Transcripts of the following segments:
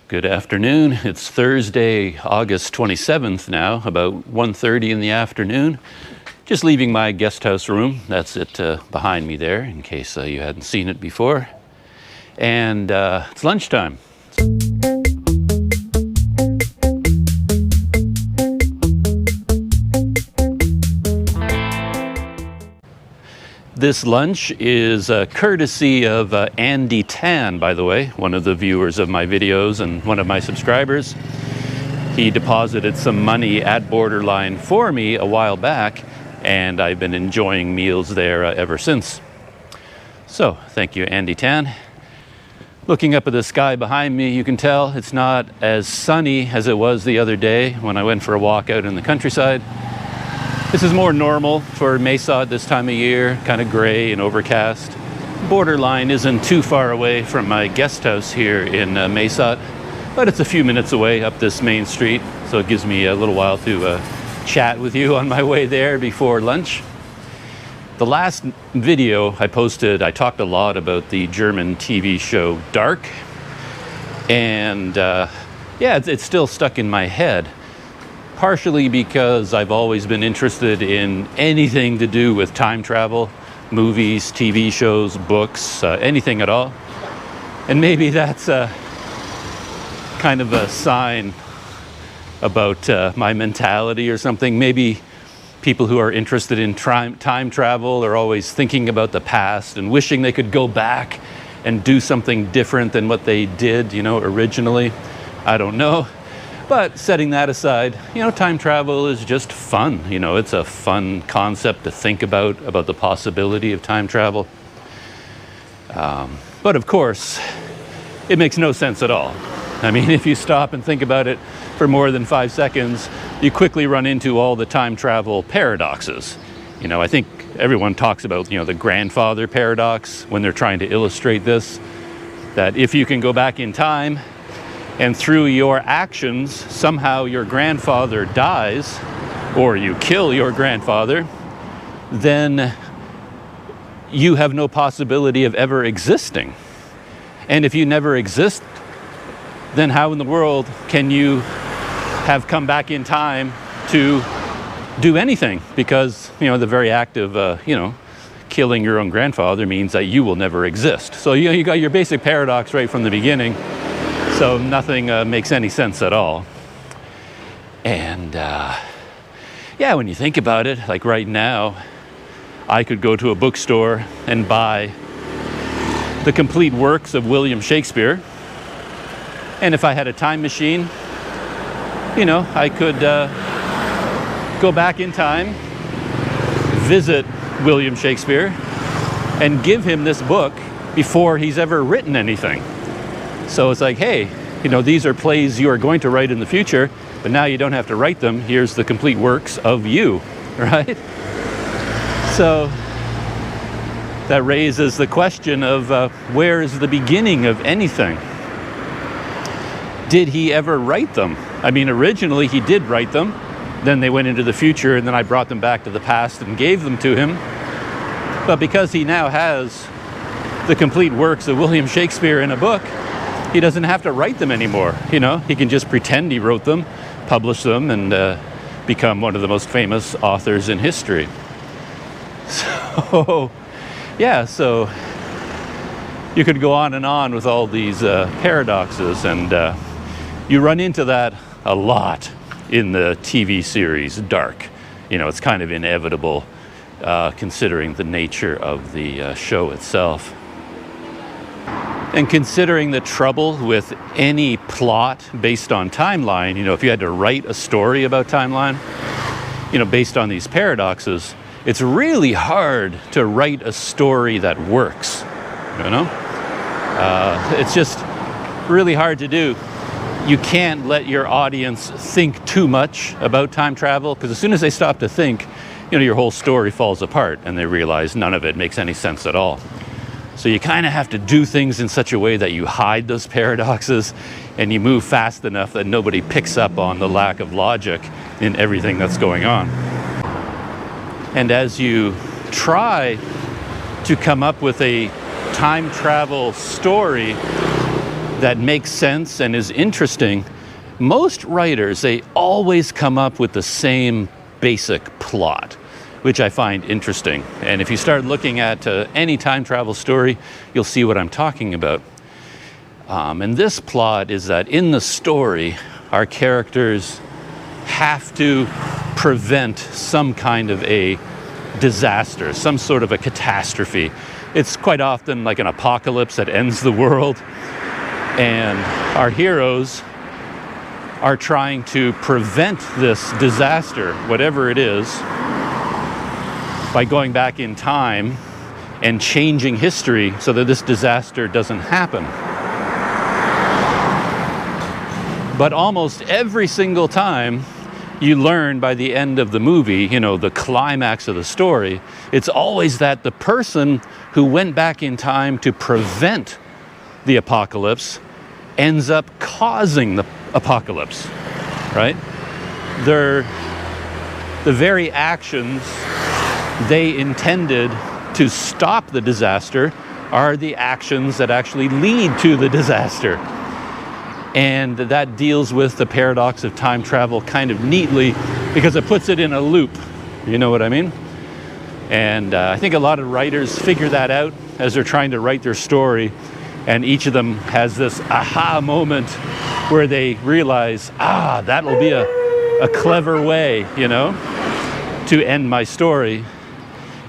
Good afternoon. It's Thursday, August 27th now, about 1:30 in the afternoon. Just leaving my guest house room. That's it behind me there, in case you hadn't seen it before. And it's lunchtime. This lunch is courtesy of Andy Tan, by the way, one of the viewers of my videos and one of my subscribers. He deposited some money at Borderline for me a while back, and I've been enjoying meals there ever since. So, thank you, Andy Tan. Looking up at the sky behind me, you can tell it's not as sunny as it was the other day when I went for a walk out in the countryside. This is more normal for Mesa at this time of year, kind of gray and overcast. Borderline isn't too far away from my guest house here in Mesa, but it's a few minutes away up this main street, so it gives me a little while to chat with you on my way there before lunch. The last video I posted, I talked a lot about the German TV show Dark, and yeah, it's still stuck in my head. Partially because I've always been interested in anything to do with time travel, movies, TV shows, books, anything at all. And maybe that's kind of a sign about my mentality or something. Maybe people who are interested in time travel are always thinking about the past and wishing they could go back and do something different than what they did, originally. I don't know. But setting that aside, time travel is just fun. It's a fun concept to think about the possibility of time travel. But of course, it makes no sense at all. I mean, if you stop and think about it for more than 5 seconds, you quickly run into all the time travel paradoxes. I think everyone talks about, the grandfather paradox when they're trying to illustrate this, that if you can go back in time, and through your actions, somehow your grandfather dies, or you kill your grandfather, then you have no possibility of ever existing. And if you never exist, then how in the world can you have come back in time to do anything? Because, the very act of, killing your own grandfather means that you will never exist. So you got your basic paradox right from the beginning. So nothing makes any sense at all. And yeah, when you think about it, like right now, I could go to a bookstore and buy the complete works of William Shakespeare. And if I had a time machine, I could go back in time, visit William Shakespeare, and give him this book before he's ever written anything. So it's like, hey, these are plays you are going to write in the future, but now you don't have to write them. Here's the complete works of you, right? So that raises the question of where is the beginning of anything? Did he ever write them? I mean, originally he did write them. Then they went into the future, and then I brought them back to the past and gave them to him. But because he now has the complete works of William Shakespeare in a book, he doesn't have to write them anymore. He can just pretend he wrote them, publish them, and become one of the most famous authors in history. So, yeah, so you could go on with all these paradoxes, and you run into that a lot in the TV series Dark. It's kind of inevitable considering the nature of the show itself. And considering the trouble with any plot based on timeline, if you had to write a story about timeline, based on these paradoxes, it's really hard to write a story that works, It's just really hard to do. You can't let your audience think too much about time travel, because as soon as they stop to think, your whole story falls apart and they realize none of it makes any sense at all. So you kind of have to do things in such a way that you hide those paradoxes and you move fast enough that nobody picks up on the lack of logic in everything that's going on. And as you try to come up with a time travel story, that makes sense and is interesting, most writers, they always come up with the same basic plot, which I find interesting. And if you start looking at any time travel story, you'll see what I'm talking about. And this plot is that in the story, our characters have to prevent some kind of a disaster, some sort of a catastrophe. It's quite often like an apocalypse that ends the world. And our heroes are trying to prevent this disaster, whatever it is, by going back in time and changing history so that this disaster doesn't happen. But almost every single time you learn by the end of the movie, you know, the climax of the story, it's always that the person who went back in time to prevent the apocalypse ends up causing the apocalypse, right? The very actions they intended to stop the disaster are the actions that actually lead to the disaster. And that deals with the paradox of time travel kind of neatly because it puts it in a loop. You know what I mean? And I think a lot of writers figure that out as they're trying to write their story. And each of them has this aha moment where they realize, that'll be a clever way, you know, to end my story.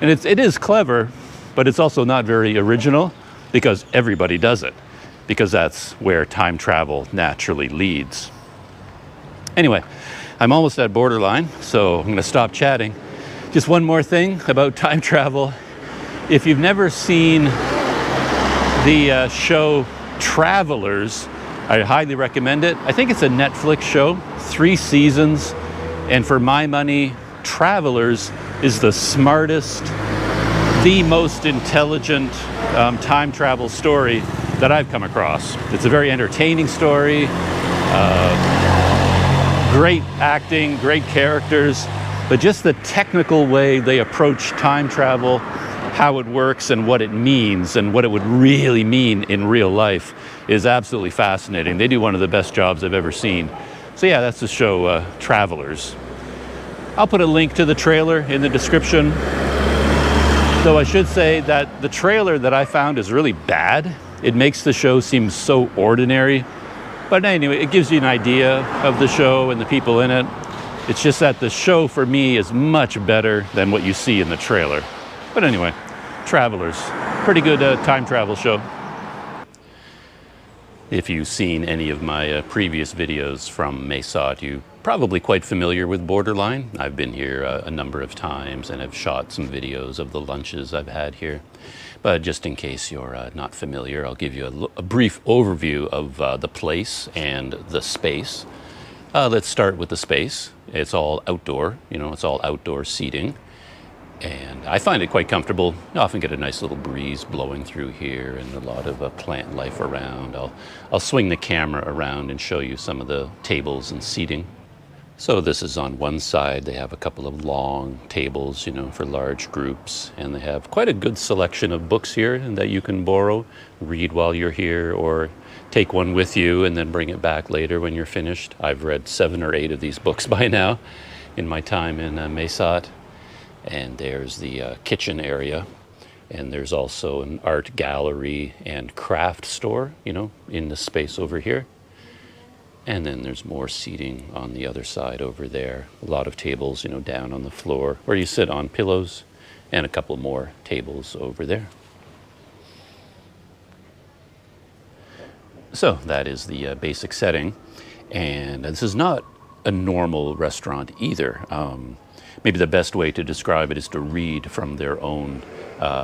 And it is clever, but it's also not very original because everybody does it. Because that's where time travel naturally leads. Anyway, I'm almost at borderline, so I'm going to stop chatting. Just one more thing about time travel. If you've never seen the show Travelers, I highly recommend it. I think it's a Netflix show, 3 seasons, and for my money, Travelers is the smartest, the most intelligent time travel story that I've come across. It's a very entertaining story, great acting, great characters, but just the technical way they approach time travel, how it works and what it means and what it would really mean in real life is absolutely fascinating. They do one of the best jobs I've ever seen. So yeah, that's the show Travelers. I'll put a link to the trailer in the description. Though I should say that the trailer that I found is really bad. It makes the show seem so ordinary. But anyway, it gives you an idea of the show and the people in it. It's just that the show for me is much better than what you see in the trailer. But anyway, Travelers, pretty good time travel show. If you've seen any of my previous videos from Mosquito, you're probably quite familiar with Borderline. I've been here a number of times and have shot some videos of the lunches I've had here. But just in case you're not familiar, I'll give you a brief overview of the place and the space. Let's start with the space. It's all outdoor, you know, it's all outdoor seating. And I find it quite comfortable. You often get a nice little breeze blowing through here and a lot of plant life around. I'll swing the camera around and show you some of the tables and seating. So this is on one side. They have a couple of long tables, you know, for large groups. And they have quite a good selection of books here and that you can borrow, read while you're here, or take one with you and then bring it back later when you're finished. I've read 7 or 8 of these books by now in my time in Mosquito. And there's the kitchen area. And there's also an art gallery and craft store, you know, in the space over here. And then there's more seating on the other side over there. A lot of tables, you know, down on the floor where you sit on pillows, and a couple more tables over there. So that is the basic setting. And this is not a normal restaurant either. Maybe the best way to describe it is to read from their own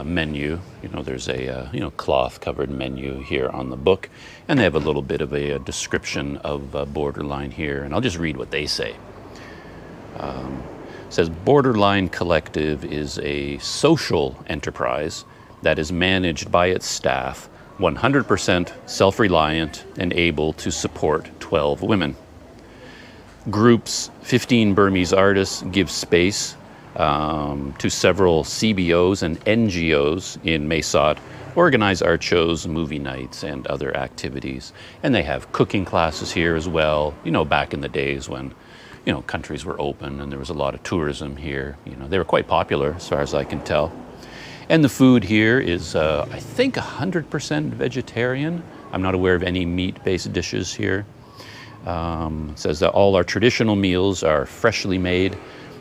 menu. You know, there's a cloth-covered menu here on the book, and they have a little bit of a description of Borderline here, and I'll just read what they say. It says, Borderline Collective is a social enterprise that is managed by its staff, 100% self-reliant and able to support 12 women. Groups, 15 Burmese artists give space to several CBOs and NGOs in Mosquito organize art shows, movie nights, and other activities. And they have cooking classes here as well. You know, back in the days when, you know, countries were open and there was a lot of tourism here. You know, they were quite popular as far as I can tell. And the food here is, I think, 100% vegetarian. I'm not aware of any meat-based dishes here. It says that all our traditional meals are freshly made.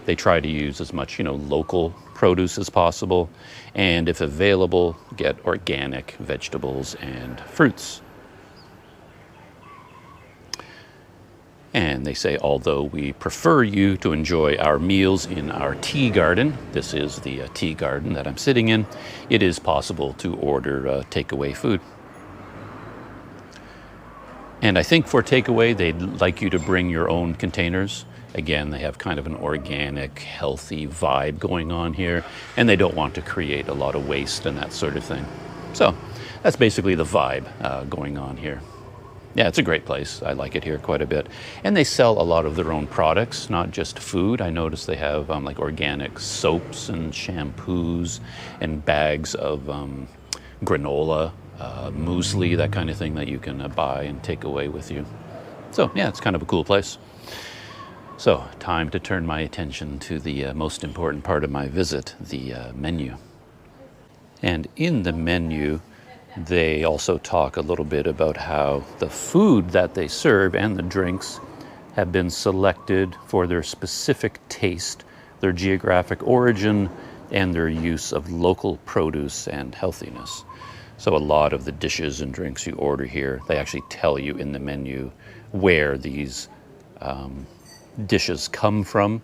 They try to use as much, you know, local produce as possible. And if available, get organic vegetables and fruits. And they say, although we prefer you to enjoy our meals in our tea garden, this is the tea garden that I'm sitting in, it is possible to order takeaway food. And I think for takeaway, they'd like you to bring your own containers. Again, they have kind of an organic, healthy vibe going on here, and they don't want to create a lot of waste and that sort of thing. So that's basically the vibe going on here. Yeah, it's a great place. I like it here quite a bit. And they sell a lot of their own products, not just food. I noticed they have like organic soaps and shampoos and bags of granola, muesli, that kind of thing that you can buy and take away with you. So yeah, it's kind of a cool place. So time to turn my attention to the most important part of my visit, the menu. And in the menu, they also talk a little bit about how the food that they serve and the drinks have been selected for their specific taste, their geographic origin, and their use of local produce and healthiness. So a lot of the dishes and drinks you order here, they actually tell you in the menu where these dishes come from,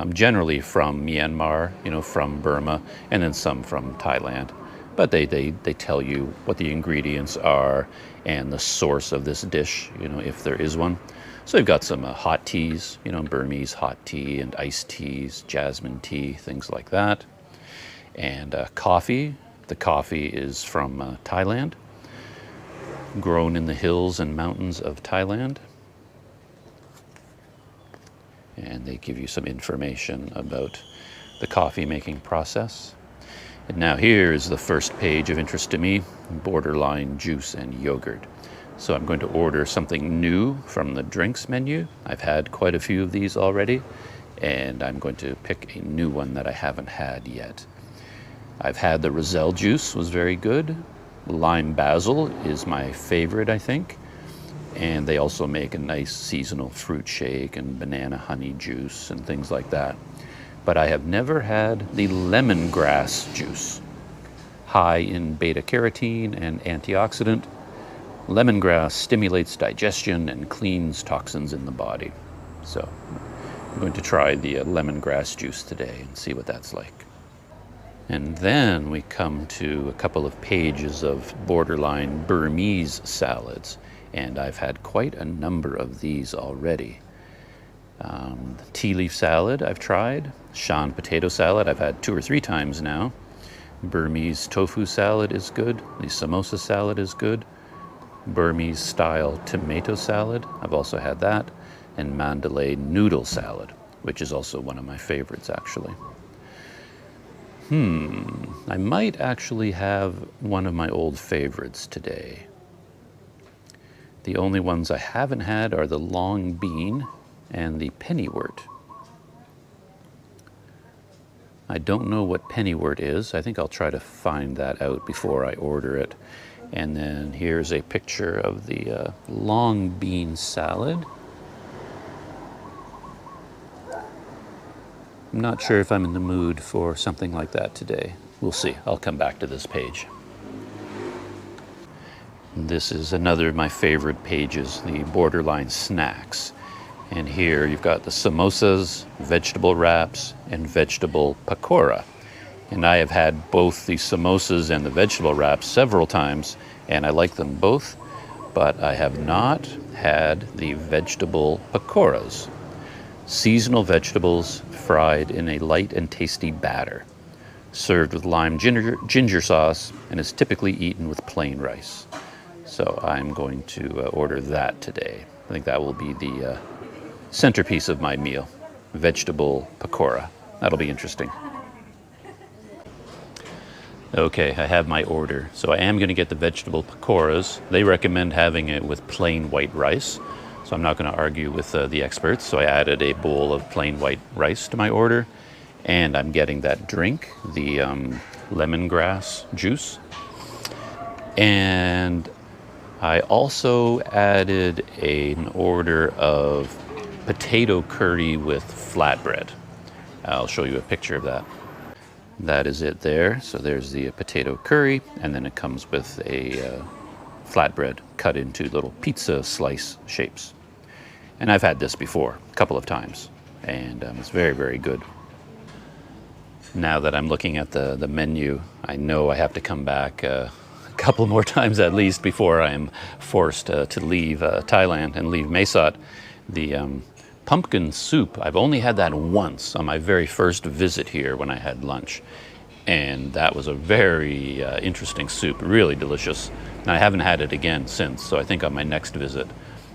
generally from Myanmar, you know, from Burma, and then some from Thailand. But they tell you what the ingredients are and the source of this dish, you know, if there is one. So they've got some hot teas, you know, Burmese hot tea and iced teas, jasmine tea, things like that. And coffee. The coffee is from Thailand, grown in the hills and mountains of Thailand. And they give you some information about the coffee making process. And now here is the first page of interest to me, borderline juice and yogurt. So I'm going to order something new from the drinks menu. I've had quite a few of these already, and I'm going to pick a new one that I haven't had yet. I've had the Roselle juice, was very good. Lime basil is my favorite, I think. And they also make a nice seasonal fruit shake and banana honey juice and things like that. But I have never had the lemongrass juice. High in beta-carotene and antioxidant, lemongrass stimulates digestion and cleans toxins in the body. So I'm going to try the lemongrass juice today and see what that's like. And then we come to a couple of pages of borderline Burmese salads. And I've had quite a number of these already. Tea leaf salad I've tried. Shan potato salad I've had 2 or 3 times now. Burmese tofu salad is good. The samosa salad is good. Burmese style tomato salad, I've also had that. And Mandalay noodle salad, which is also one of my favorites actually. I might actually have one of my old favorites today. The only ones I haven't had are the long bean and the pennywort. I don't know what pennywort is. I think I'll try to find that out before I order it. And then here's a picture of the long bean salad. I'm not sure if I'm in the mood for something like that today. We'll see. I'll come back to this page. This is another of my favorite pages, the borderline snacks. And here you've got the samosas, vegetable wraps, and vegetable pakora. And I have had both the samosas and the vegetable wraps several times, and I like them both, but I have not had the vegetable pakoras. Seasonal vegetables fried in a light and tasty batter, served with lime ginger sauce, and is typically eaten with plain rice. So I'm going to order that today. I think that will be the centerpiece of my meal, vegetable pakora. That'll be interesting. Okay, I have my order. So I am going to get the vegetable pakoras. They recommend having it with plain white rice. So I'm not going to argue with the experts. So I added a bowl of plain white rice to my order. And I'm getting that drink, the lemongrass juice. And I also added an order of potato curry with flatbread. I'll show you a picture of that. That is it there. So there's the potato curry, and then it comes with a flatbread cut into little pizza slice shapes. And I've had this before a couple of times, and it's very, very good. Now that I'm looking at the menu, I know I have to come back a couple more times at least before I am forced to leave Thailand and leave Mae Sot. The pumpkin soup, I've only had that once on my very first visit here when I had lunch. And that was a very interesting soup, really delicious. And I haven't had it again since, so I think on my next visit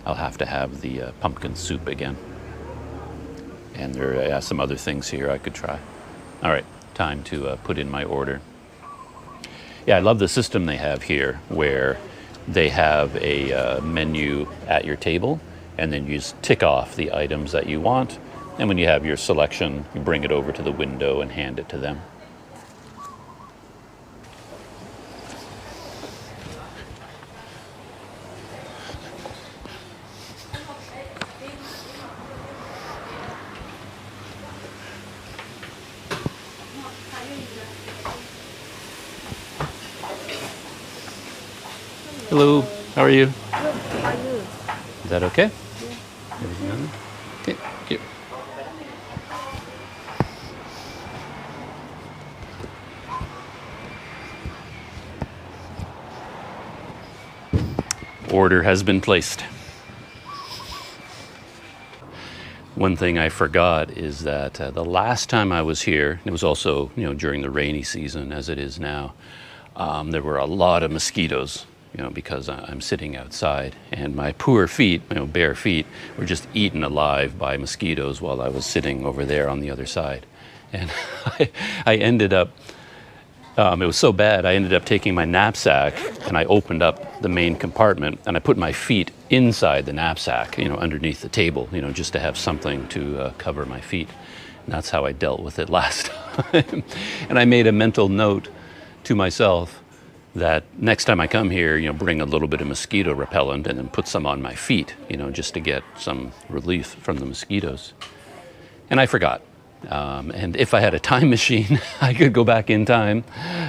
I'll have to have the pumpkin soup again. And there are some other things here I could try. All right, time to put in my order. Yeah, I love the system they have here where they have a menu at your table, and then you just tick off the items that you want. And when you have your selection, you bring it over to the window and hand it to them. Hello, how are you? Good. How are you? Is that okay? Yeah. Everything on there? Okay, thank you. Order has been placed. One thing I forgot is that the last time I was here, it was also during the rainy season as it is now, there were a lot of mosquitoes. Because I'm sitting outside, and my poor feet, bare feet, were just eaten alive by mosquitoes while I was sitting over there on the other side. And I ended up, it was so bad, I ended up taking my knapsack and I opened up the main compartment and I put my feet inside the knapsack, underneath the table, just to have something to cover my feet. And that's how I dealt with it last time. And I made a mental note to myself that next time I come here, bring a little bit of mosquito repellent and then put some on my feet, just to get some relief from the mosquitoes. And I forgot. And if I had a time machine, I could go back in time,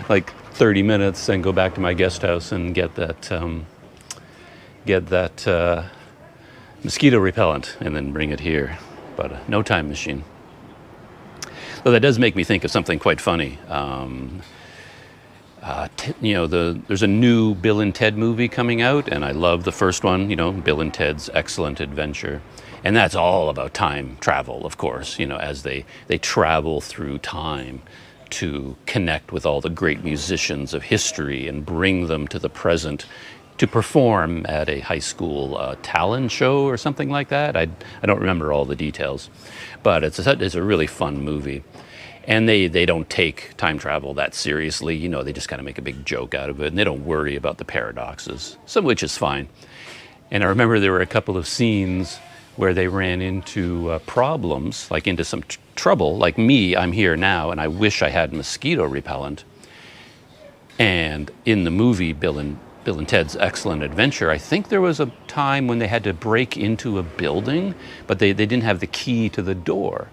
like 30 minutes, and go back to my guest house and get that mosquito repellent and then bring it here. But no time machine. Though that does make me think of something quite funny. There's a new Bill and Ted movie coming out, and I love the first one, Bill and Ted's Excellent Adventure. And that's all about time travel, of course, as they travel through time to connect with all the great musicians of history and bring them to the present to perform at a high school talent show or something like that. I don't remember all the details, but it's a really fun movie. And they don't take time travel that seriously. They just kind of make a big joke out of it, and they don't worry about the paradoxes, some of which is fine. And I remember there were a couple of scenes where they ran into problems, like into some trouble. Like me, I'm here now, and I wish I had mosquito repellent. And in the movie Bill and Ted's Excellent Adventure, I think there was a time when they had to break into a building, but they didn't have the key to the door.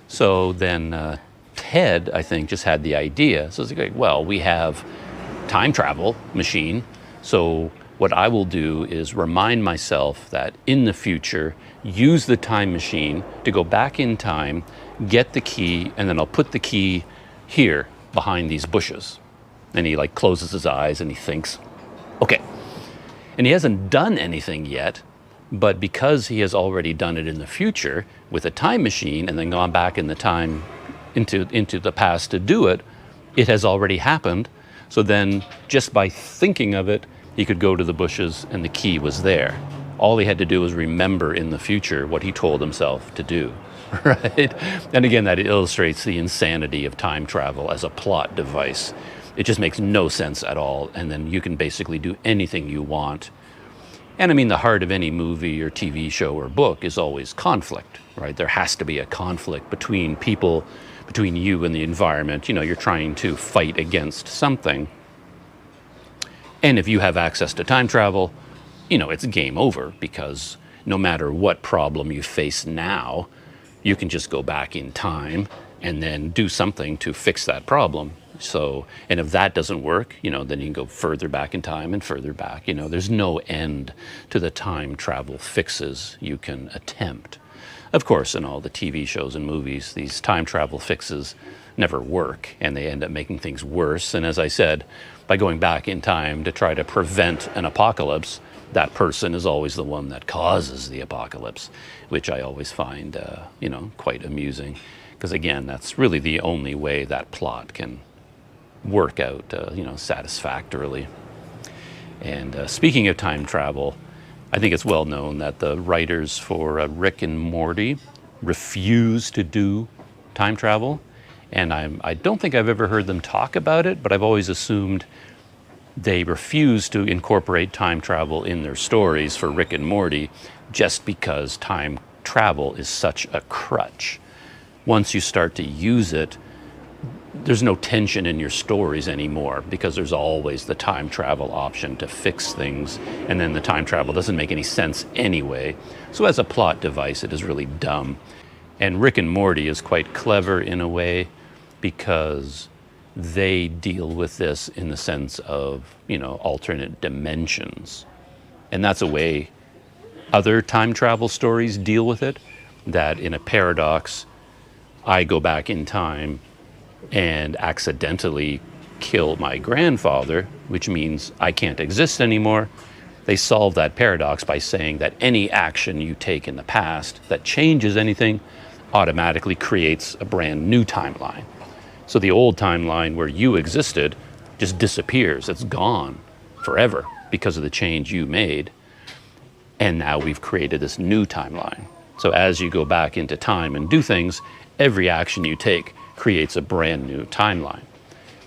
So then Ted, I think, just had the idea. So it's like, well, we have time travel machine. So what I will do is remind myself that in the future, use the time machine to go back in time, get the key, and then I'll put the key here behind these bushes. And he closes his eyes and he thinks, okay. And he hasn't done anything yet, but because he has already done it in the future with a time machine and then gone back in the time into the past to do it, it has already happened. So then just by thinking of it, he could go to the bushes and the key was there. All he had to do was remember in the future what he told himself to do, right? And again, that illustrates the insanity of time travel as a plot device. It just makes no sense at all, and then you can basically do anything you want. And I mean, the heart of any movie or TV show or book is always conflict, right? There has to be a conflict between people, between you and the environment. You know, you're trying to fight against something. And if you have access to time travel, you know, it's game over, because no matter what problem you face now, you can just go back in time and then do something to fix that problem. So, and if that doesn't work, you know, then you can go further back in time and further back. You know, there's no end to the time travel fixes you can attempt. Of course, in all the TV shows and movies, these time travel fixes never work, and they end up making things worse. And as I said, by going back in time to try to prevent an apocalypse, that person is always the one that causes the apocalypse, which I always find, you know, quite amusing. Because again, that's really the only way that plot can work out, you know, satisfactorily. And speaking of time travel, I think it's well known that the writers for Rick and Morty refuse to do time travel. And I don't think I've ever heard them talk about it, but I've always assumed they refuse to incorporate time travel in their stories for Rick and Morty just because time travel is such a crutch. Once you start to use it, there's no tension in your stories anymore, because there's always the time travel option to fix things, and then the time travel doesn't make any sense anyway. So as a plot device, it is really dumb. And Rick and Morty is quite clever in a way, because they deal with this in the sense of, you know, alternate dimensions. And that's a way other time travel stories deal with it, that in a paradox, I go back in time and accidentally kill my grandfather, which means I can't exist anymore. They solve that paradox by saying that any action you take in the past that changes anything automatically creates a brand new timeline. So the old timeline where you existed just disappears. It's gone forever because of the change you made. And now we've created this new timeline. So as you go back into time and do things, every action you take creates a brand new timeline,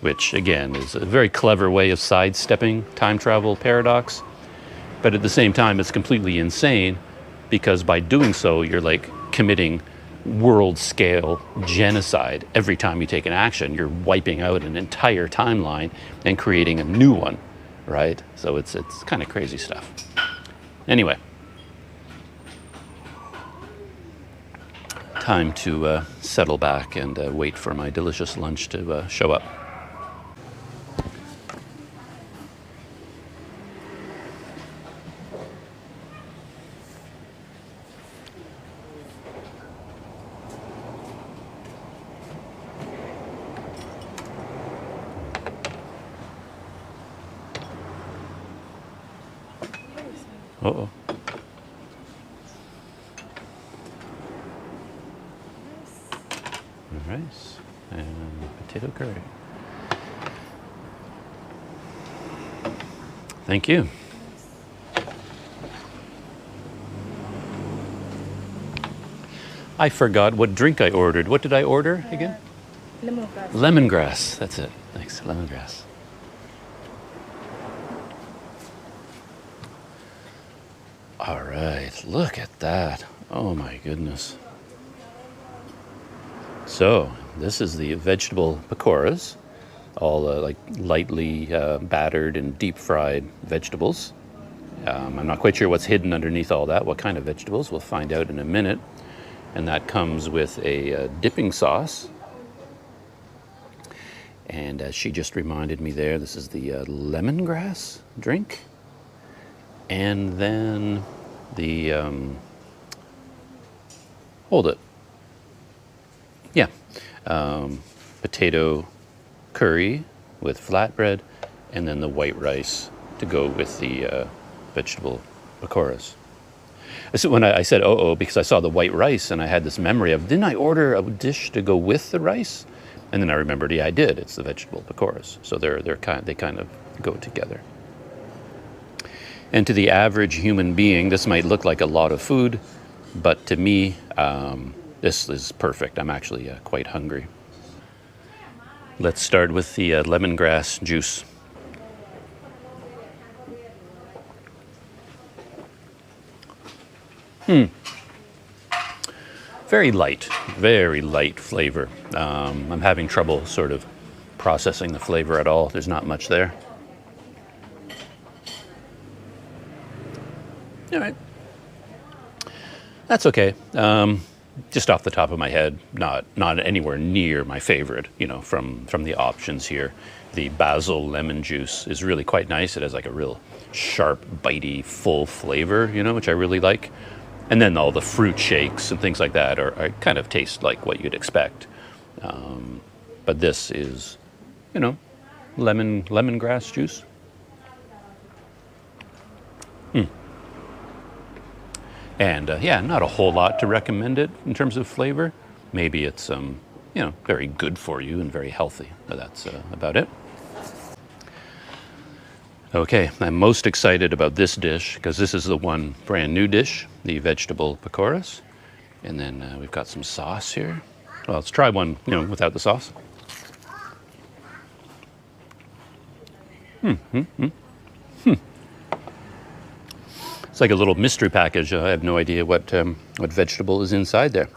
which again is a very clever way of sidestepping time travel paradox. But at the same time, it's completely insane, because by doing so, you're like committing world scale genocide. Every time you take an action, you're wiping out an entire timeline and creating a new one, right? So it's kind of crazy stuff. Anyway, time to settle back and wait for my delicious lunch to show up. Uh-oh. Rice and potato curry. Thank you. I forgot what drink I ordered. What did I order again? Lemongrass. Lemongrass. That's it. Thanks. Lemongrass. All right. Look at that. Oh my goodness. So this is the vegetable pakoras, all like lightly battered and deep fried vegetables. I'm not quite sure what's hidden underneath all that, what kind of vegetables. We'll find out in a minute. And that comes with a dipping sauce. And as she just reminded me there, this is the lemongrass drink. And then the, hold it. Yeah, potato curry with flatbread, and then the white rice to go with the vegetable pakoras. So when I said because I saw the white rice and I had this memory of, didn't I order a dish to go with the rice? And then I remembered, yeah, I did. It's the vegetable pakoras. So they kind of go together. And to the average human being, this might look like a lot of food, but to me, this is perfect. I'm actually quite hungry. Let's start with the lemongrass juice. Very light flavor. I'm having trouble sort of processing the flavor at all. There's not much there. All right. That's okay. Just off the top of my head, not anywhere near my favorite, from the options here. The basil lemon juice is really quite nice. It has like a real sharp, bitey, full flavor, which I really like. And then all the fruit shakes and things like that are kind of taste like what you'd expect. But this is, lemongrass juice. And not a whole lot to recommend it in terms of flavor. Maybe it's, very good for you and very healthy, but that's about it. Okay, I'm most excited about this dish because this is the one brand new dish, the vegetable pakoras. And then we've got some sauce here. Well, let's try one, without the sauce. It's like a little mystery package. I have no idea what vegetable is inside there.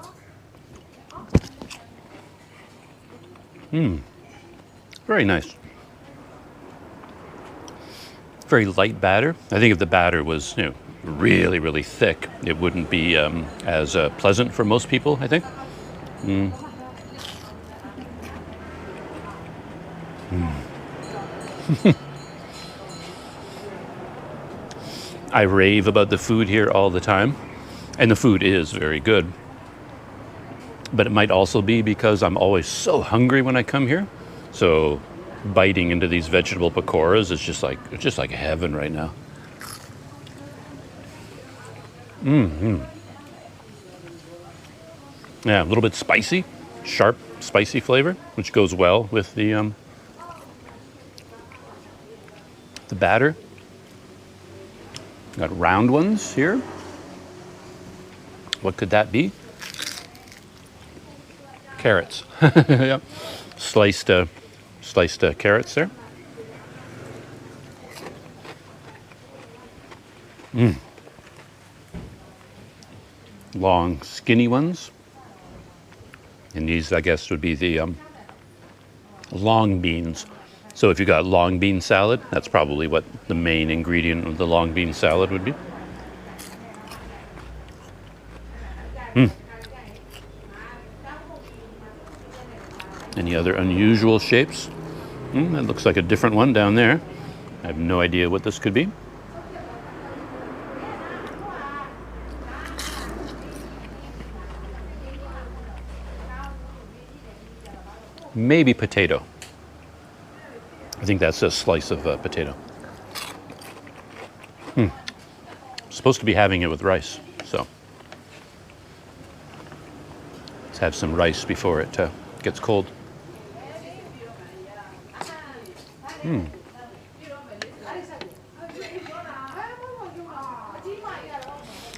Very nice. Very light batter. I think if the batter was, really, really thick, it wouldn't be as pleasant for most people, I think. I rave about the food here all the time, and the food is very good. But it might also be because I'm always so hungry when I come here. So biting into these vegetable pakoras is just like heaven right now. Yeah, a little bit spicy, sharp, spicy flavor, which goes well with the batter. Got round ones here. What could that be? Carrots. Yep. Sliced carrots there. Long, skinny ones. And these, I guess, would be the long beans. So if you got long bean salad, that's probably what the main ingredient of the long bean salad would be. Any other unusual shapes? That looks like a different one down there. I have no idea what this could be. Maybe potato. I think that's a slice of potato. Supposed to be having it with rice, so let's have some rice before it gets cold.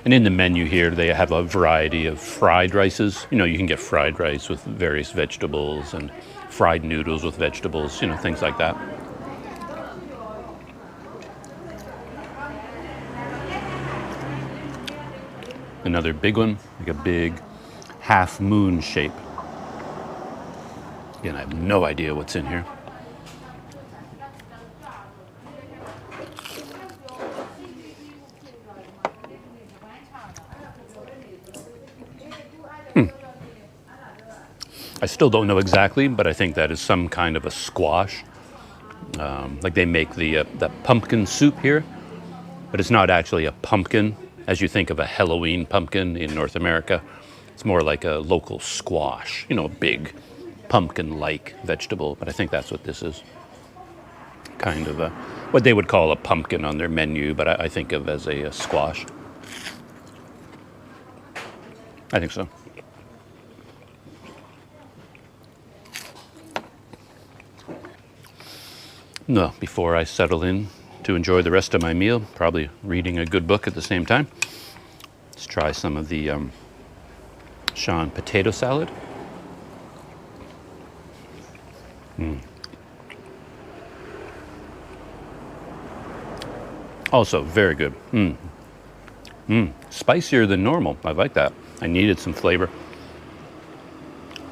And in the menu here, they have a variety of fried rices. You can get fried rice with various vegetables and fried noodles with vegetables, things like that. Another big one, like a big half moon shape. Again, I have no idea what's in here. I still don't know exactly, but I think that is some kind of a squash. Like they make the pumpkin soup here, but it's not actually a pumpkin as you think of a Halloween pumpkin in North America. It's more like a local squash, a big pumpkin-like vegetable, but I think that's what this is. Kind of what they would call a pumpkin on their menu, but I think of as a squash. I think so. No, before I settle in to enjoy the rest of my meal, probably reading a good book at the same time, let's try some of the Sean potato salad. Also very good. Spicier than normal. I like that. I needed some flavor.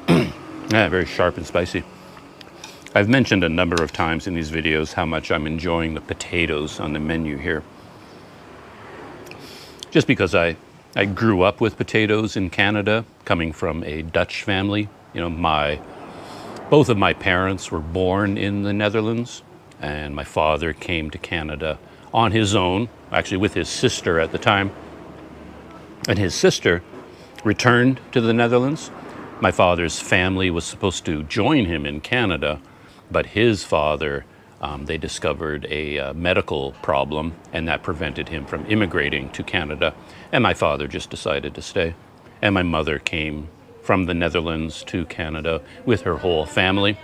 Yeah, very sharp and spicy. I've mentioned a number of times in these videos how much I'm enjoying the potatoes on the menu here. Just because I grew up with potatoes in Canada, coming from a Dutch family. You know, both of my parents were born in the Netherlands, and my father came to Canada on his own, actually with his sister at the time. And his sister returned to the Netherlands. My father's family was supposed to join him in Canada, but his father, they discovered a medical problem, and that prevented him from immigrating to Canada. And my father just decided to stay. And my mother came from the Netherlands to Canada with her whole family.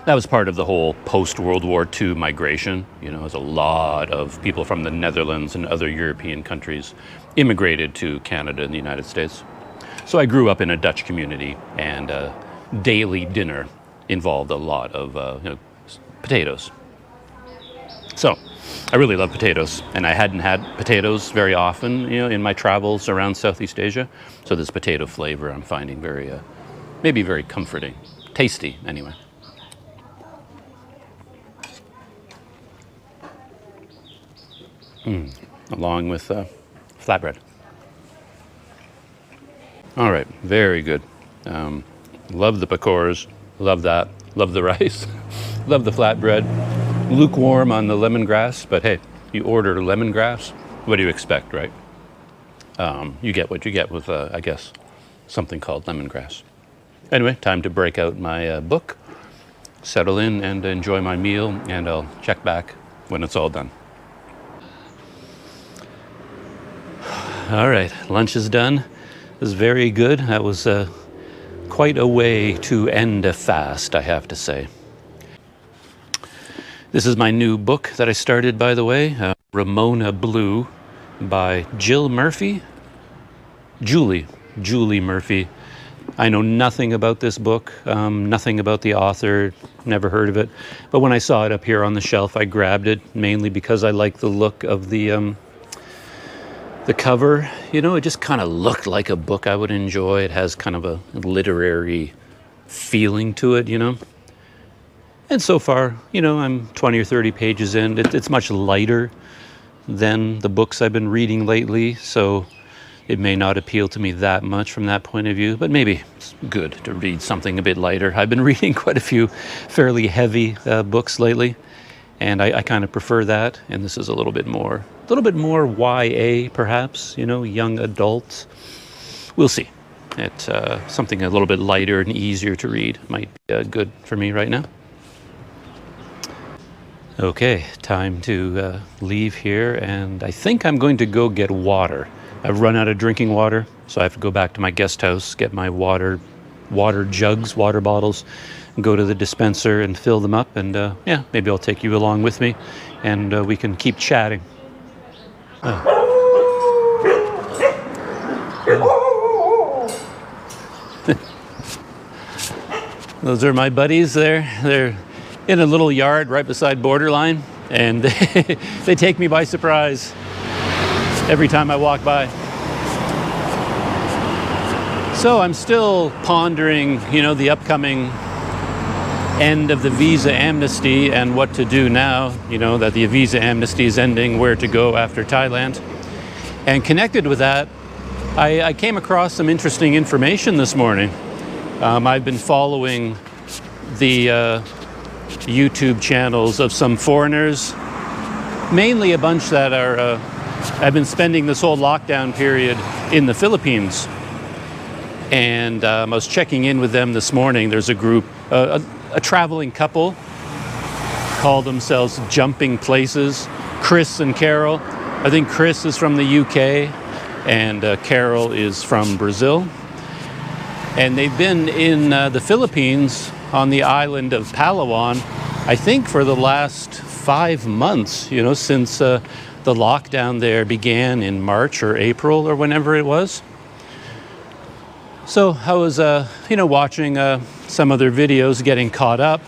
That was part of the whole post-World War II migration. You know, there's a lot of people from the Netherlands and other European countries immigrated to Canada and the United States. So I grew up in a Dutch community, and daily dinner involved a lot of potatoes. So I really love potatoes, and I hadn't had potatoes very often, in my travels around Southeast Asia. So this potato flavor I'm finding very, maybe very comforting, tasty anyway. Along with flatbread. All right, very good. Love the pakors, love that, love the rice, love the flatbread. Lukewarm on the lemongrass, but hey, you order lemongrass, what do you expect, right? You get what you get with, I guess, something called lemongrass. Anyway, time to break out my book, settle in and enjoy my meal, and I'll check back when it's all done. All right, lunch is done. It was very good. That was quite a way to end a fast, I have to say. This is my new book that I started, by the way, Ramona Blue by Julie Murphy. I know nothing about this book, nothing about the author, never heard of it. But when I saw it up here on the shelf, I grabbed it, mainly because I like the look of the cover. You know, it just kind of looked like a book I would enjoy. It has kind of a literary feeling to it, And so far, I'm 20 or 30 pages in. It's much lighter than the books I've been reading lately, so it may not appeal to me that much from that point of view, but maybe it's good to read something a bit lighter. I've been reading quite a few fairly heavy books lately, and I kind of prefer that, and this is a little bit more YA, perhaps, young adult. We'll see. It's something a little bit lighter and easier to read. Might be good for me right now. Okay, time to leave here, and I think I'm going to go get water. I've run out of drinking water, so I have to go back to my guest house, get my water jugs, water bottles, and go to the dispenser and fill them up, and maybe I'll take you along with me, and we can keep chatting. Those are my buddies there. They're in a little yard right beside Borderline, and they take me by surprise every time I walk by. So I'm still pondering, the upcoming end of the visa amnesty and what to do now, that the visa amnesty is ending, where to go after Thailand. And connected with that, I came across some interesting information this morning. I've been following the YouTube channels of some foreigners, mainly a bunch that are have been spending this whole lockdown period in the Philippines. And I was checking in with them this morning. There's a group, a traveling couple, call themselves Jumping Places, Chris and Carol. I think Chris is from the UK and Carol is from Brazil. And they've been in the Philippines on the island of Palawan, I think for the last 5 months, since the lockdown there began in March or April or whenever it was. So I was, watching some of their videos getting caught up.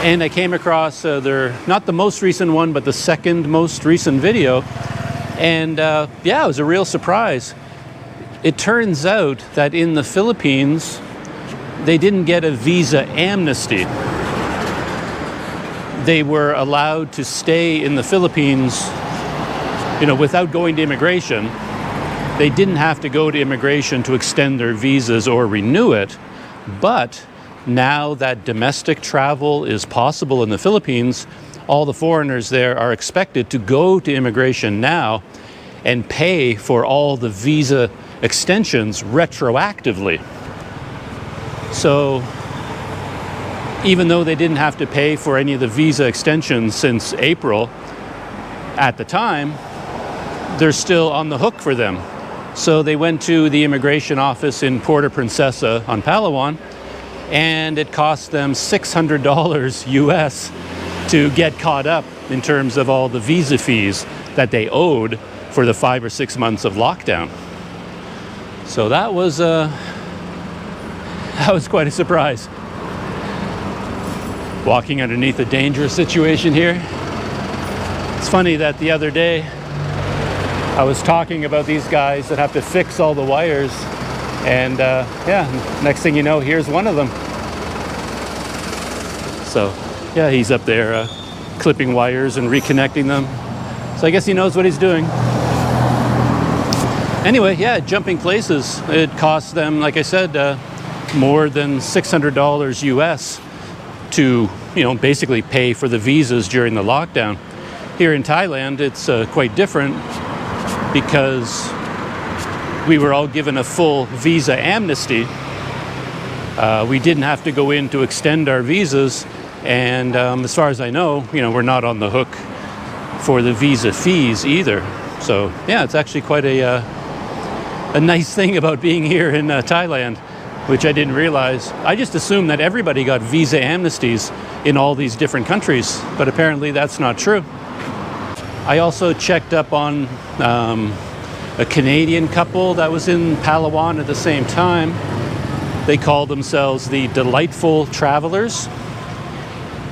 And I came across not the most recent one, but the second most recent video. And yeah, it was a real surprise. It turns out that in the Philippines, they didn't get a visa amnesty. They were allowed to stay in the Philippines, without going to immigration. They didn't have to go to immigration to extend their visas or renew it. But now that domestic travel is possible in the Philippines, all the foreigners there are expected to go to immigration now and pay for all the visa extensions retroactively. So even though they didn't have to pay for any of the visa extensions since April at the time, they're still on the hook for them. So they went to the immigration office in Puerto Princesa on Palawan, and it cost them $600 US to get caught up in terms of all the visa fees that they owed for the 5 or 6 months of lockdown. So that was quite a surprise. Walking underneath a dangerous situation here. It's funny that the other day I was talking about these guys that have to fix all the wires, and yeah, next thing you know, here's one of them. So yeah, he's up there clipping wires and reconnecting them. So I guess he knows what he's doing. Anyway, yeah, jumping places. It cost them, like I said, more than $600 US to, basically pay for the visas during the lockdown. Here in Thailand, it's quite different because we were all given a full visa amnesty. We didn't have to go in to extend our visas, and as far as I know, we're not on the hook for the visa fees either. So yeah, it's actually quite a nice thing about being here in Thailand, which I didn't realize. I just assumed that everybody got visa amnesties in all these different countries, but apparently that's not true. I also checked up on a Canadian couple that was in Palawan at the same time. They call themselves the Delightful Travelers.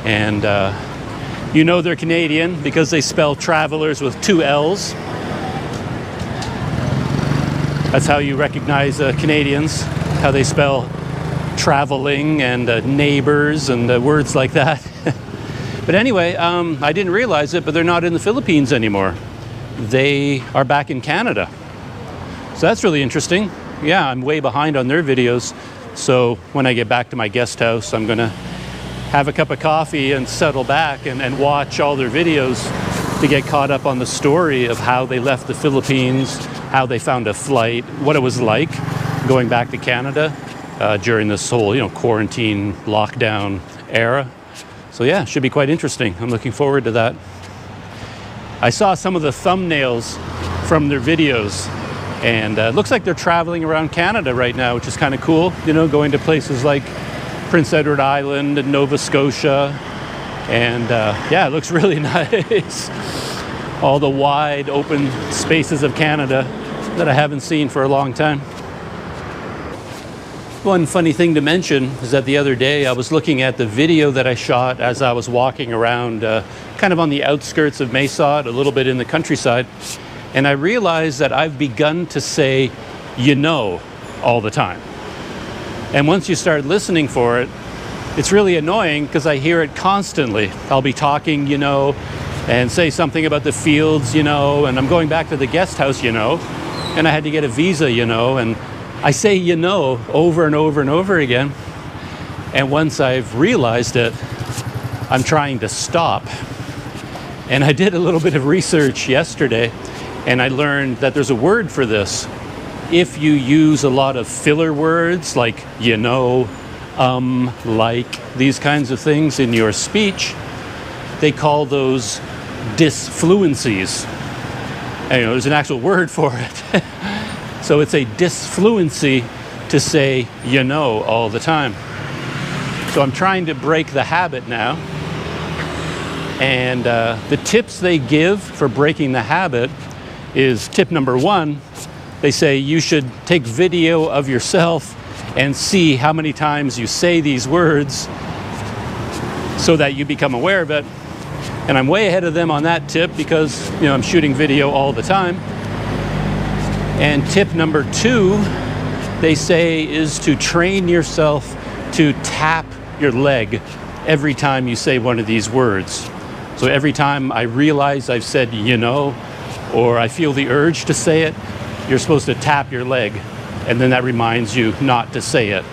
And they're Canadian because they spell travelers with 2 L's. That's how you recognize Canadians, how they spell traveling and neighbors and words like that. But anyway, I didn't realize it, but they're not in the Philippines anymore. They are back in Canada. So that's really interesting. Yeah, I'm way behind on their videos. So when I get back to my guest house, I'm going to have a cup of coffee and settle back and watch all their videos to get caught up on the story of how they left the Philippines, how they found a flight, what it was like going back to Canada during this whole, quarantine lockdown era. So yeah, should be quite interesting. I'm looking forward to that. I saw some of the thumbnails from their videos, and it looks like they're traveling around Canada right now, which is kind of cool, going to places like Prince Edward Island and Nova Scotia. And yeah, it looks really nice. All the wide open spaces of Canada that I haven't seen for a long time. One funny thing to mention is that the other day I was looking at the video that I shot as I was walking around kind of on the outskirts of Mesot, a little bit in the countryside, and I realized that I've begun to say all the time. And once you start listening for it, it's really annoying because I hear it constantly. I'll be talking, and say something about the fields, and I'm going back to the guest house, and I had to get a visa, and I say, over and over and over again. And once I've realized it, I'm trying to stop. And I did a little bit of research yesterday, and I learned that there's a word for this. If you use a lot of filler words like, like, these kinds of things in your speech, they call those disfluencies. And, there's an actual word for it. So it's a disfluency to say, all the time. So I'm trying to break the habit now. And the tips they give for breaking the habit is tip number 1. They say you should take video of yourself and see how many times you say these words so that you become aware of it. And I'm way ahead of them on that tip because, I'm shooting video all the time. And tip number 2, they say, is to train yourself to tap your leg every time you say one of these words. So every time I realize I've said, or I feel the urge to say it, you're supposed to tap your leg. And then that reminds you not to say it,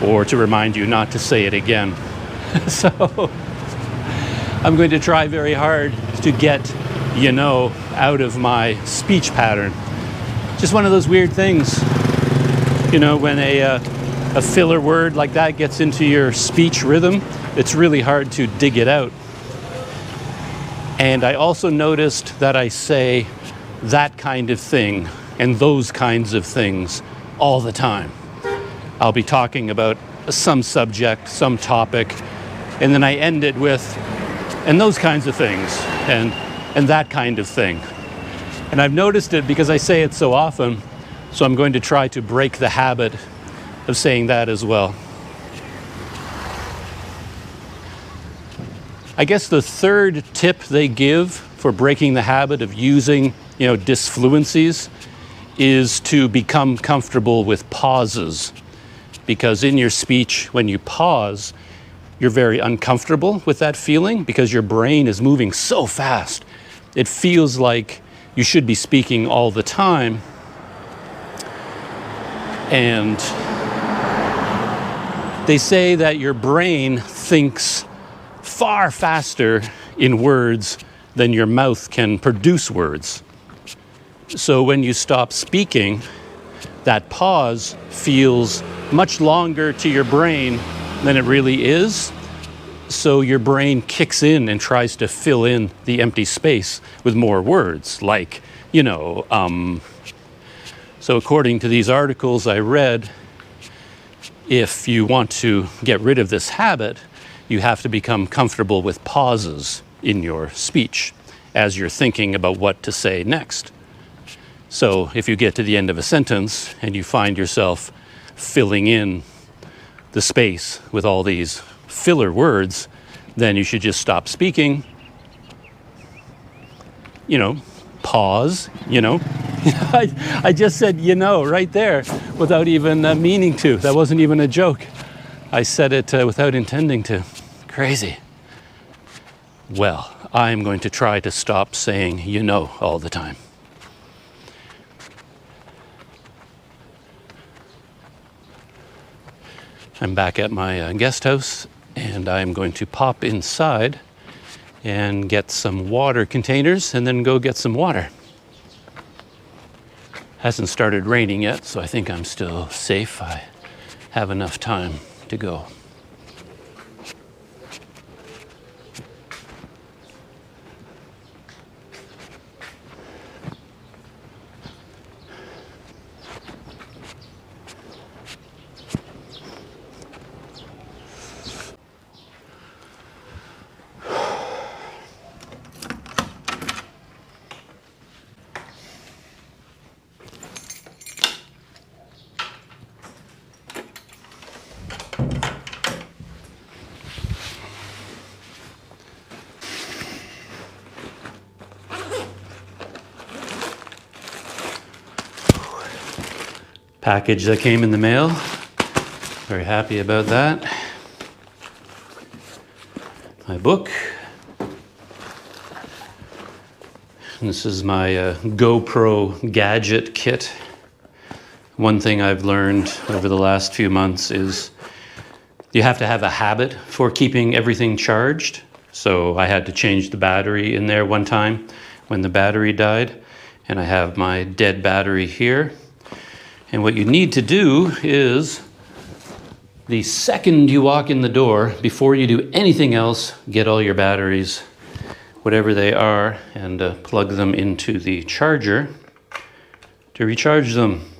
or to remind you not to say it again. So I'm going to try very hard to get, out of my speech pattern. Just one of those weird things, when a filler word like that gets into your speech rhythm, it's really hard to dig it out. And I also noticed that I say that kind of thing and those kinds of things all the time. I'll be talking about some subject, some topic, and then I end it with, and those kinds of things, and that kind of thing. And I've noticed it because I say it so often, so I'm going to try to break the habit of saying that as well. I guess the third tip they give for breaking the habit of using, disfluencies is to become comfortable with pauses. Because in your speech, when you pause, you're very uncomfortable with that feeling because your brain is moving so fast. It feels like you should be speaking all the time. And they say that your brain thinks far faster in words than your mouth can produce words. So when you stop speaking, that pause feels much longer to your brain than it really is. So your brain kicks in and tries to fill in the empty space with more words, like, So according to these articles I read, if you want to get rid of this habit, you have to become comfortable with pauses in your speech as you're thinking about what to say next. So if you get to the end of a sentence and you find yourself filling in the space with all these filler words, then you should just stop speaking, pause, I just said, right there without even meaning to. That wasn't even a joke. I said it without intending to. Crazy. Well, I'm going to try to stop saying, all the time. I'm back at my guest house, and I'm going to pop inside and get some water containers and then go get some water. Hasn't started raining yet, so I think I'm still safe. I have enough time to go. Package that came in the mail. Very happy about that. My book. And this is my GoPro gadget kit. One thing I've learned over the last few months is you have to have a habit for keeping everything charged. So I had to change the battery in there one time when the battery died. And I have my dead battery here. And what you need to do is, the second you walk in the door, before you do anything else, get all your batteries, whatever they are, and plug them into the charger to recharge them.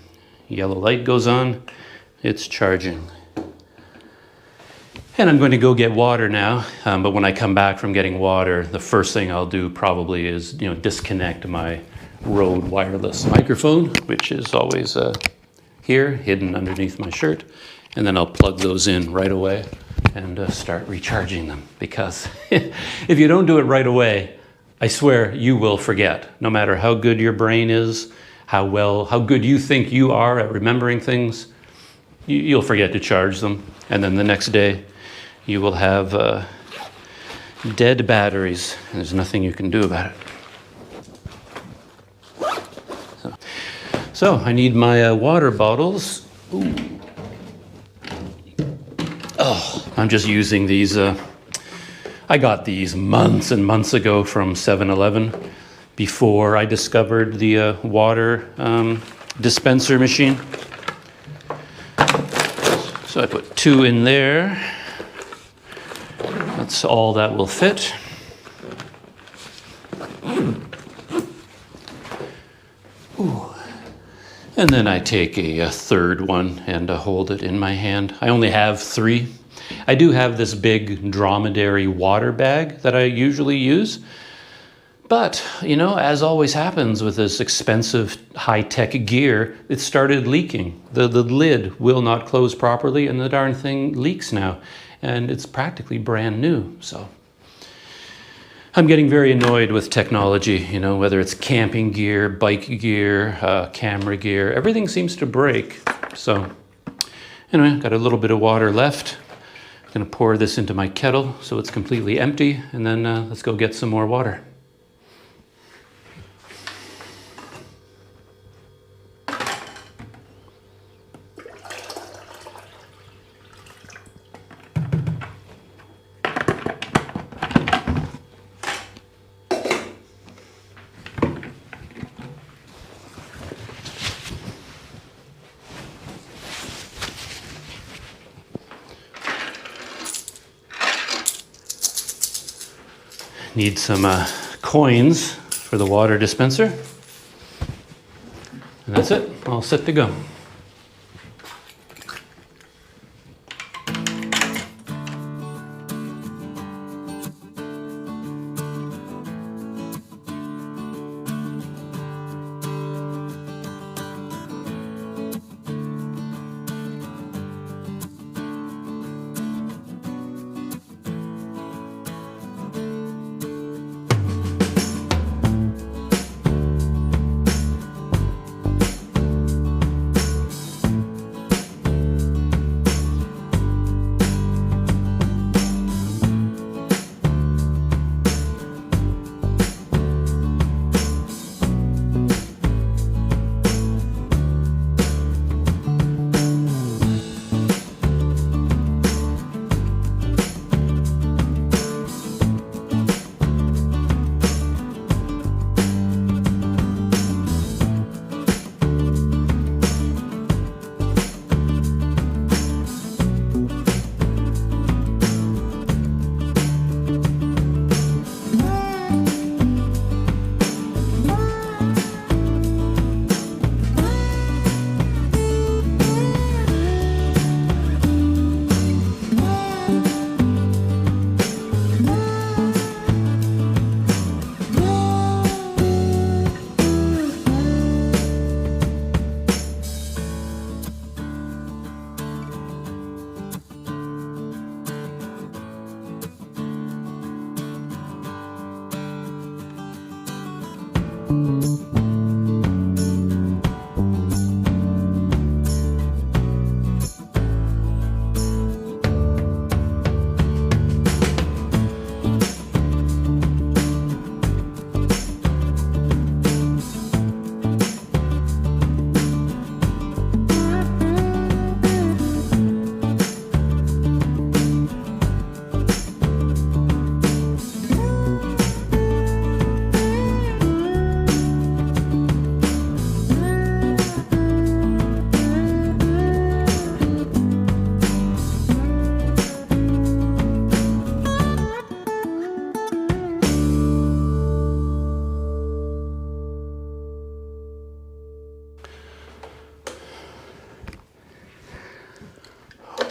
Yellow light goes on, it's charging. And I'm going to go get water now, but when I come back from getting water, the first thing I'll do probably is, disconnect my Rode wireless microphone, which is always here, hidden underneath my shirt, And then I'll plug those in right away and start recharging them. Because if you don't do it right away, I swear you will forget. No matter how good your brain is, how good you think you are at remembering things, you'll forget to charge them. And then the next day, you will have dead batteries. And there's nothing you can do about it. So I need my water bottles. Ooh. Oh, I'm just using these. I got these months and months ago from 7-Eleven before I discovered the water dispenser machine. So I put 2 in there. That's all that will fit. Ooh. And then I take a third one and hold it in my hand. I only have 3. I do have this big dromedary water bag that I usually use. But, you know, as always happens with this expensive high-tech gear, it started leaking. The lid will not close properly and the darn thing leaks now. And it's practically brand new, so. I'm getting very annoyed with technology, you know, whether it's camping gear, bike gear, camera gear, everything seems to break. So anyway, got a little bit of water left. I'm gonna pour this into my kettle so it's completely empty, and then let's go get some more water. Need some coins for the water dispenser. And that's it, all set to go.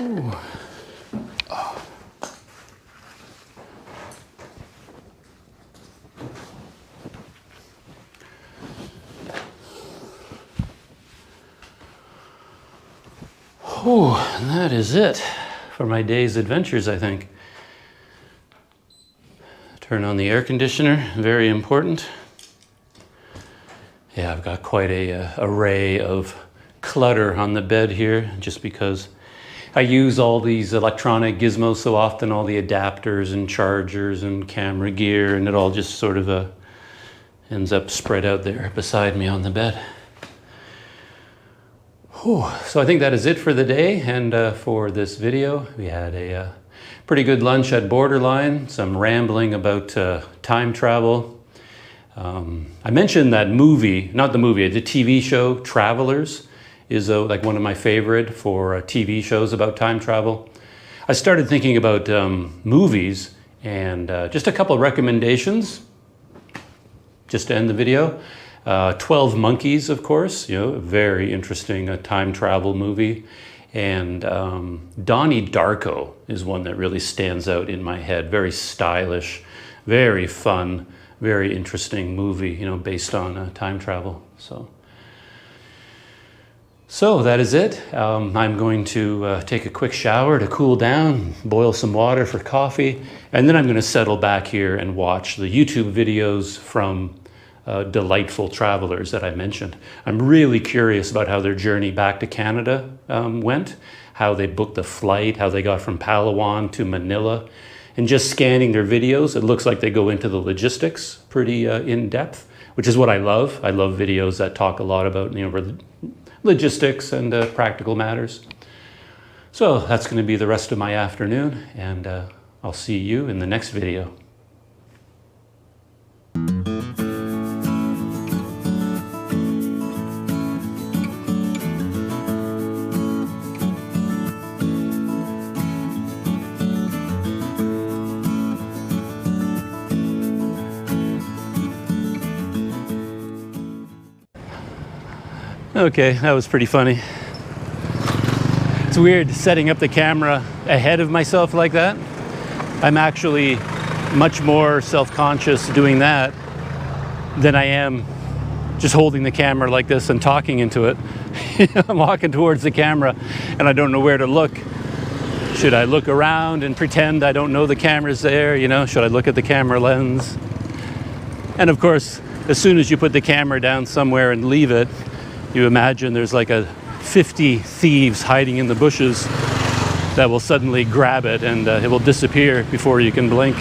Ooh. Oh. Whew, and that is it for my day's adventures, I think. Turn on the air conditioner, very important. Yeah, I've got quite a array of clutter on the bed here, just because I use all these electronic gizmos so often, all the adapters and chargers and camera gear, and it all just sort of ends up spread out there beside me on the bed. Whew. So I think that is it for the day and for this video. We had a pretty good lunch at Borderline, some rambling about time travel. I mentioned that movie, not the movie, the TV show Travelers is like one of my favorite for TV shows about time travel. I started thinking about movies and just a couple of recommendations just to end the video. 12 Monkeys, of course, you know, a very interesting time travel movie. And Donnie Darko is one that really stands out in my head. Very stylish, very fun, very interesting movie, you know, based on time travel. So that is it. I'm going to take a quick shower to cool down, boil some water for coffee, and then I'm going to settle back here and watch the YouTube videos from delightful travelers that I mentioned. I'm really curious about how their journey back to Canada went, how they booked the flight, how they got from Palawan to Manila. And just scanning their videos, it looks like they go into the logistics pretty in depth, which is what I love. I love videos that talk a lot about, you know, logistics and practical matters. So that's going to be the rest of my afternoon, and I'll see you in the next video. Okay, that was pretty funny. It's weird setting up the camera ahead of myself like that. I'm actually much more self-conscious doing that than I am just holding the camera like this and talking into it. I'm walking towards the camera and I don't know where to look. Should I look around and pretend I don't know the camera's there? You know, should I look at the camera lens? And of course, as soon as you put the camera down somewhere and leave it, you imagine there's like 50 thieves hiding in the bushes that will suddenly grab it and it will disappear before you can blink.